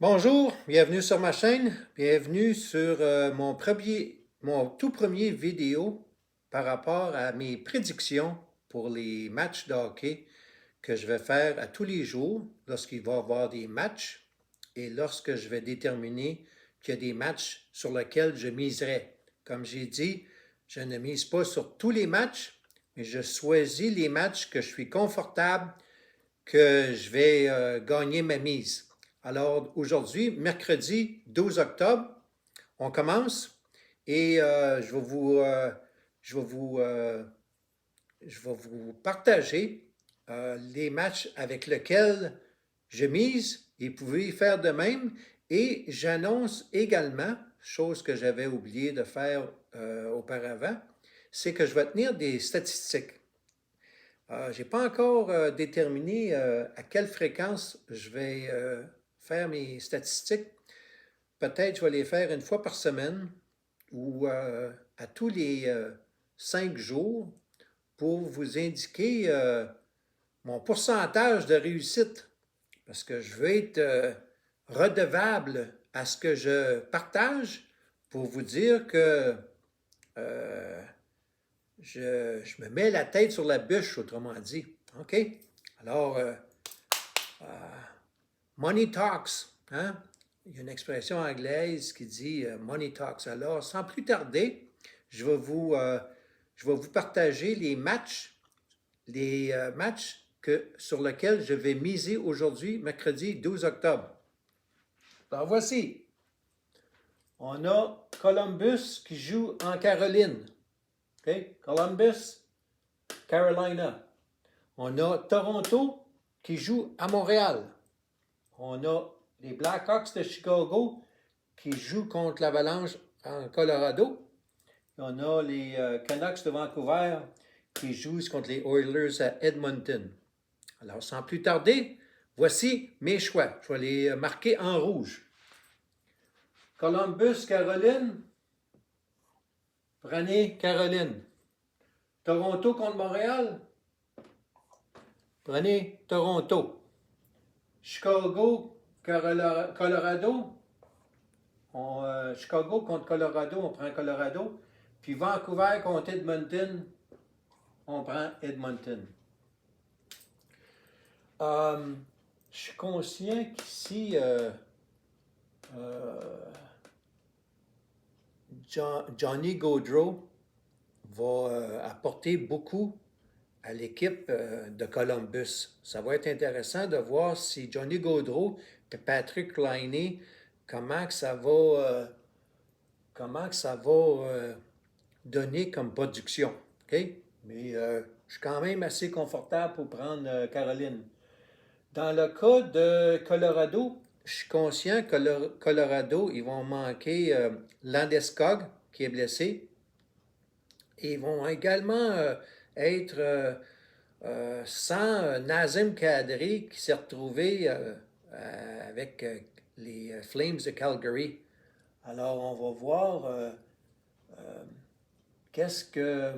Bonjour, bienvenue sur ma chaîne, bienvenue sur mon tout premier vidéo par rapport à mes prédictions pour les matchs de hockey que je vais faire à tous les jours lorsqu'il va y avoir des matchs et lorsque je vais déterminer qu'il y a des matchs sur lesquels je miserai. Comme j'ai dit, je ne mise pas sur tous les matchs, mais je choisis les matchs que je suis confortable, que je vais gagner ma mise. Alors aujourd'hui, mercredi 12 octobre, on commence et je vais vous partager les matchs avec lesquels je mise et vous pouvez faire de même. Et j'annonce également, chose que j'avais oublié de faire auparavant, c'est que je vais tenir des statistiques. Je n'ai pas encore déterminé à quelle fréquence je vais faire mes statistiques. Peut-être je vais les faire une fois par semaine ou à tous les 5 jours pour vous indiquer mon pourcentage de réussite. Parce que je veux être redevable à ce que je partage pour vous dire que euh, je me mets la tête sur la bûche, autrement dit. OK? Alors, money talks. Hein? Il y a une expression anglaise qui dit money talks. Alors, sans plus tarder, je vais vous partager les matchs sur lesquels je vais miser aujourd'hui, mercredi 12 octobre. Alors, voici. On a Columbus qui joue en Caroline. Okay? Columbus, Carolina. On a Toronto qui joue à Montréal. On a les Blackhawks de Chicago qui jouent contre l'Avalanche en Colorado. On a les Canucks de Vancouver qui jouent contre les Oilers à Edmonton. Alors, sans plus tarder, voici mes choix. Je vais les marquer en rouge. Columbus, Caroline. Prenez Caroline. Toronto contre Montréal. Prenez Toronto. Chicago, Colorado. Chicago contre Colorado, on prend Colorado. Puis Vancouver contre Edmonton, on prend Edmonton. Je suis conscient qu'ici, Johnny Gaudreau va apporter beaucoup à l'équipe de Columbus. Ça va être intéressant de voir si Johnny Gaudreau et Patrick Laine, comment que ça va donner comme production. Okay? Mais je suis quand même assez confortable pour prendre Caroline. Dans le cas de Colorado, je suis conscient que Colorado, ils vont manquer Landeskog, qui est blessé. Et ils vont également être sans Nazem Kadri, qui s'est retrouvé avec les Flames de Calgary. Alors, on va voir qu'est-ce que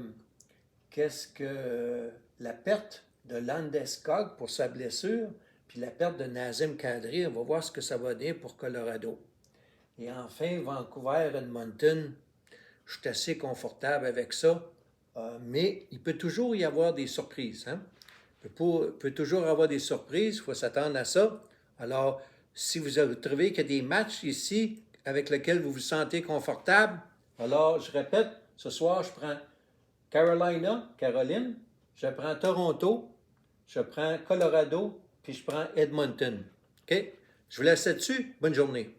la perte de Landeskog pour sa blessure, puis la perte de Nazem Kadri, on va voir ce que ça va dire pour Colorado. Et enfin, Vancouver, Edmonton, je suis assez confortable avec ça, mais il peut toujours y avoir des surprises. Hein? Il peut toujours avoir des surprises, il faut s'attendre à ça. Alors, si vous trouvez qu'il y a des matchs ici avec lesquels vous vous sentez confortable, alors, je répète, ce soir, je prends Caroline, je prends Toronto, je prends Colorado, puis je prends Edmonton. OK? Je vous laisse là-dessus. Bonne journée.